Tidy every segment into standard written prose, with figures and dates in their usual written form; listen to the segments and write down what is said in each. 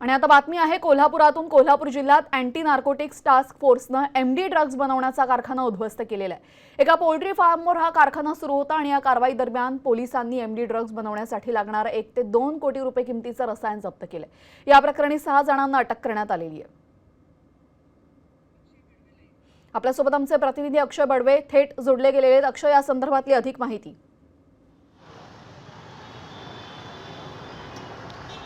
आणि आता बातमी आहे कोल्हापुरातून। कोल्हापूर जिल्ह्यात अँटी नार्कोटिक्स टास्क फोर्सनं एमडी ड्रग्ज बनवण्याचा कारखाना उद्ध्वस्त केलेला आहे। एका पोल्ट्री फार्मवर हा कारखाना सुरू होता आणि या कारवाई दरम्यान पोलिसांनी एमडी ड्रग्ज बनवण्यासाठी लागणारा 1 ते 2 कोटी रुपये किमतीचं रसायन जप्त केलंय। या प्रकरणी 6 जणांना अटक करण्यात आलेली आहे। आपल्यासोबत आमचे प्रतिनिधी अक्षय बडवे थेट जोडले गेलेले आहेत। अक्षय, या संदर्भातली अधिक माहिती।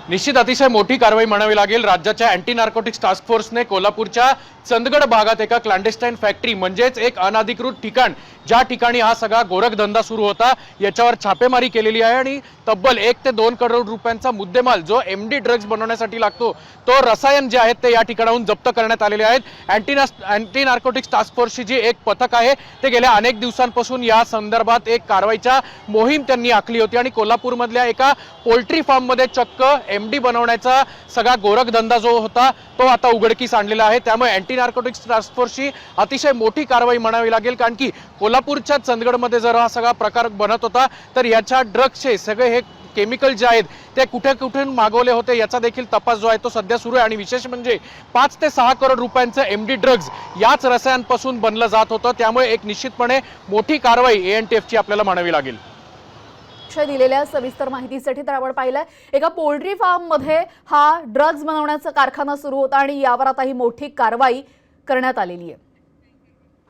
निश्चित अतिशय मोठी कारवाई म्हणावी लागेल। राज्याच्या अँटी नार्कोटिक्स टास्क फोर्सने कोल्हापूरच्या चंदगड भागात एका क्लॅन्डेस्टाईन फॅक्टरी म्हणजेच एक अनधिकृत ठिकाण, ज्या ठिकाणी हा सगळा गोरखधंदा सुरू होता, याच्यावर छापेमारी केलेली आहे आणि तब्बल 1 ते 2 करोड रुपयांचा मुद्देमाल जो एमडी ड्रग्ज बनवण्यासाठी लागतो तो रसायन जे आहेत ते या ठिकाणाहून जप्त करण्यात आलेले आहेत। अँटी नार्कोटिक्स टास्क फोर्सची जी एक पथक आहे ते गेल्या अनेक दिवसांपासून या संदर्भात एक कारवाईच्या मोहीम त्यांनी आखली होती आणि कोल्हापूरमधल्या एका पोल्ट्री फार्ममध्ये चक्क एमडी बनवण्याचा सगळा गोरखधंदा जो होता तो आता उघडकीस आणलेला आहे। त्यामुळे अँटी नार्कोटिक्स टास्क फोर्सची अतिशय मोठी कारवाई म्हणावी लागेल, कारण की कोल्हापूरच्या चंदगडमध्ये जर हा सगळा प्रकार बनत होता तर याच्या ड्रग्सचे सगळे हे केमिकल जे आहेत ते कुठून मागवले होते याचा देखील तपास जो आहे तो सध्या सुरू आहे। आणि विशेष म्हणजे 5 ते 6 करोड रुपयांचं एमडी ड्रग्ज याच रसायनांपासून बनलं जात होतं। त्यामुळे एक निश्चितपणे मोठी कारवाई एएनटीएफची आपल्याला म्हणावी लागेल। दिलेल्या सविस्तर माहितीसाठी तर आपण पाहिलं एका पोल्ट्री फार्म मध्ये हा ड्रग्ज बनवण्याचा कारखाना सुरू होता आणि यावर आता ही मोठी कारवाई करण्यात आलेली आहे।